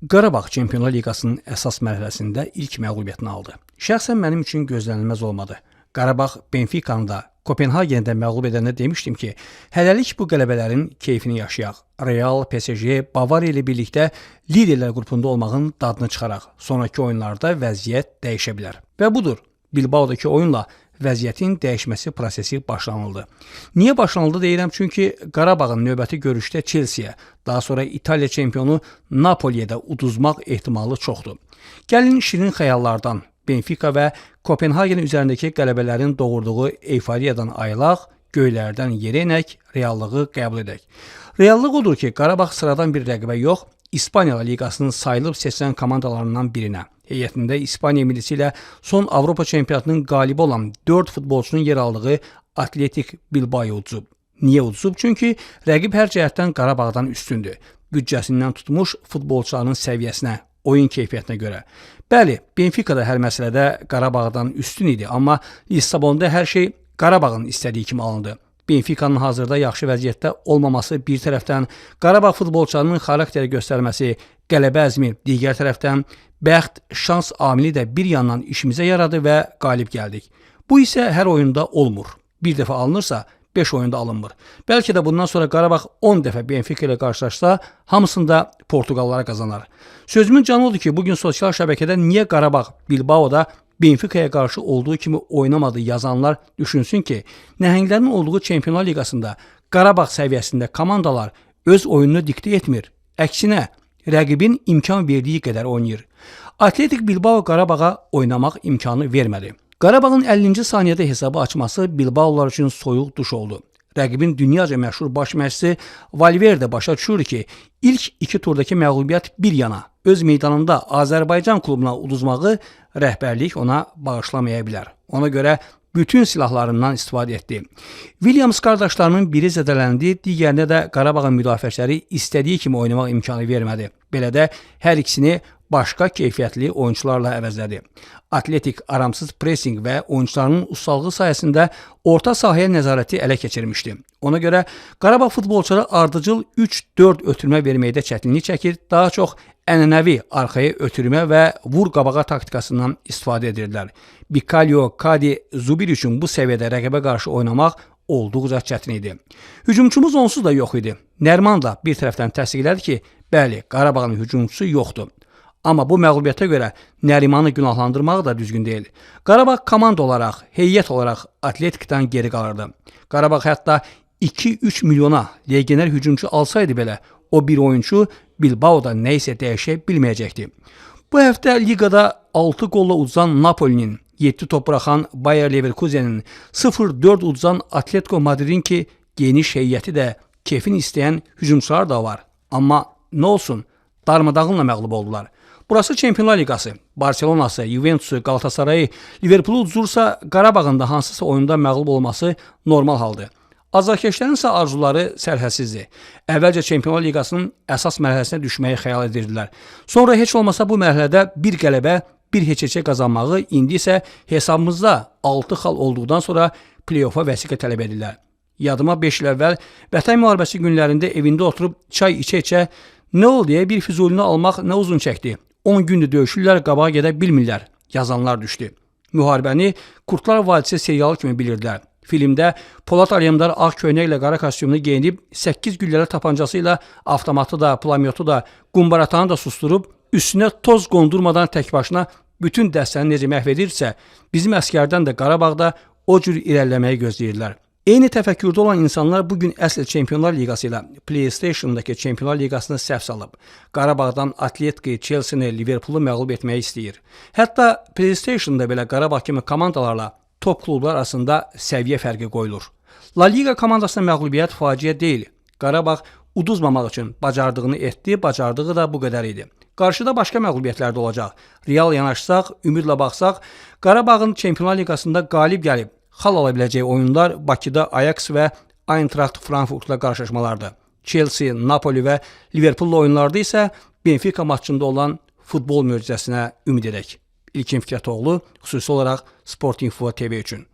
Qarabağ Çempionlar Liqasının əsas mərhələsində ilk məğlubiyyətini aldı. Şəxsən mənim üçün gözlənilməz olmadı. Qarabağ Benficanı da Kopenhagendə məğlub edəndə demişdim ki, hələlik bu qələbələrin keyfini yaşayaq. Real, PSG, Bavariya ilə birlikdə liderlər qrupunda olmağın dadını çıxaraq. Sonraki oyunlarda vəziyyət dəyişə bilər. Və budur, Bilbao'dakı oyunla vəziyyətin dəyişməsi prosesi başlanıldı. Niyə başlanıldı deyirəm? Çünki Qarabağın növbəti görüşdə Chelsea'yə, daha sonra İtaliya çempionu Napoliyə də uduzmaq ehtimalı çoxdur. Gəlin şirin xəyallardan, Benfica və Kopenhagen üzərindəki qələbələrin doğurduğu euforiyadan ayılaq, göylərdən yerə enək, reallığı qəbul edək. Reallıq odur ki, Qarabağ sıradan bir rəqibə yox, İspaniya Liqasının sayılıb seçilən komandalarından birinə. Heyətində İspaniya millisi ilə son Avropa çempionatının qalibi olan 4 futbolçunun yer aldığı Atletik Bilbao uduzub. Niyə uduzub? Çünki rəqib hər cəhətdən Qarabağdan üstündür. Büdcəsindən tutmuş futbolçuların səviyyəsinə, oyun keyfiyyətinə görə. Bəli, Benfica da hər məsələdə Qarabağdan üstün idi, amma Lissabonda hər şey Qarabağın istədiyi kimi alındı. Benfica'nın hazırda yaxşı vəziyyətdə olmaması bir tərəfdən, Qarabağ futbolçularının xarakteri göstərməsi, qələbə əzmi digər tərəfdən, bəxt, şans amili də bir yandan işimizə yaradı və qalib gəldik. Bu isə hər oyunda olmur. Bir dəfə alınırsa, 5 oyunda alınmır. Bəlkə də bundan sonra Qarabağ 10 dəfə Benfica ilə qarşılaşsa, hamısında Portuqallara qazanar. Sözümün canı odur ki, bugün sosial şəbəkədə niyə Qarabağ Bilbao'da Benfica'ya qarşı olduğu kimi oynamadı yazanlar düşünsün ki, nəhənglərin olduğu Çempionlar Liqasında Qarabağ səviyyəsində komandalar öz oyununu diktə etmir. Əksinə, rəqibin imkan verdiyi qədər oynayır. Atletik Bilbao Qarabağa oynamaq imkanı vermədi. Qarabağın 50-ci saniyədə hesabı açması Bilbaolar üçün soyuq duş oldu. Rəqibin dünyaca məşhur baş məşqçisi Valverde başa düşürdü ki, ilk 2 turdakı məğlubiyyət bir yana, öz meydanında Azərbaycan klubuna uduzmağı rəhbərlik ona bağışlamaya bilər. Ona görə bütün silahlarından istifadə etdi. Williams qardaşlarının biri zədələndi, digərinə də Qarabağın müdafiəçiləri istədiyi kimi oynamaq imkanı vermədi. Belə də hər ikisini başqa keyfiyyətli oyuncularla əvəzlədi. Atletik aramsız pressing və oyuncularının ustalığı sayəsində orta sahəyə nəzarəti ələ keçirmişdi. Ona görə Qarabağ futbolçuları ardıcıl 3-4 ötürmə verməkdə çətinlik çəkir, daha çox ənənəvi arxaya ötürmə və vur qabağa taktikasından istifadə edirdilər. Bikalyo, Kadi, Zubir üçün bu səviyyədə rəqibə qarşı oynamaq olduqca çətin idi. Hücumçumuz onsuz da yox idi. Nərman da bir tərəfdən təsdiqlədi ki, bəli, Qarabağın hücumçusu yoxdur. Amma bu məğlubiyyətə görə Nərimanı günahlandırmaq da düzgün deyil. Qarabağ komanda olaraq, heyət olaraq Atletikdən geri qalırdı. Qarabağ hətta 2-3 milyona legioner hücumçu alsaydı belə, o bir oyuncu Bilbao'da nə isə dəyişə bilməyəcəkdi. Bu həftə liqada 6 qolla uduzan Napolinin, 7 top buraxan Bayer Leverkusenin, 0-4 uduzan Atletico Madridin ki, geniş heyəti də, keyfini istəyən hücumçular da var. Amma nə olsun, darmadağınla məğlub oldular. Burası Çempionlar Liqası. Barcelonası, Juventusu, Galatasarayı, Liverpool'u uduzursa, Qarabağın da hansısa oyunda məğlub olması normal haldır. Azarkeşlərin isə arzuları sərhədsizdir. Əvvəlcə Çempionlar Liqasının əsas mərhələsinə düşməyi xəyal edirdilər. Sonra heç olmasa bu mərhələdə bir qələbə, bir heç-heçə qazanmağı, indi isə hesabımızda 6 xal olduqdan sonra play-off'a vəsiqə tələb edirlər. Yadıma 5 il əvvəl Vətən müharibəsi günlərində evində oturub çay içə-içə nə oldu deyə bir Füzulini almaq nə uzun çəkdi. 10 gündür döyüşürlər, qabağa gedə bilmirlər. Yazanlar düşdü. Müharibəni Kurtlar Vadisi serialı kimi bilirdilər. Filmdə Polat Alemdar ağ köynəklə qara kostyumunu geyinib 8 gülləli tapancası ilə avtomatı da, pulemyotu da, qumbaratanı da susturub, üstünə toz qondurmadan tək başına bütün dəstəni necə məhv edirsə, bizim əskərdən də Qarabağda o cür irəliləməyi gözləyirlər. Eyni təfəkkürdə olan insanlar bugün əsl Çempionlar Liqası ilə PlayStation'dakı Çempionlar Liqasını səhv salıb. Qarabağdan Atletiki, Chelsea'ni, Liverpool'u məğlub etməyi istəyir. Hətta PlayStation'da belə Qarabağ kimi komandalarla top klublar arasında səviyyə fərqi qoyulur. La Liga komandasına məğlubiyyət faciə deyil. Qarabağ uduzmamaq üçün bacardığını etdi, bacardığı da bu qədər idi. Qarşıda başqa məğlubiyyətlər də olacaq. Real yanaşsaq, ümidlə baxsaq, Qarabağın Çempionlar Liqasında qalib gəlib, xal ala biləcəyi oyunlar Bakıda Ajax və Eintracht Frankfurtla qarşılaşmalardır. Chelsea, Napoli və Liverpool oyunlarda isə Benfica maçında olan futbol möcüzəsinə ümid edək. İlkin Fikrətoğlu, xüsusi olaraq Sport Info TV üçün.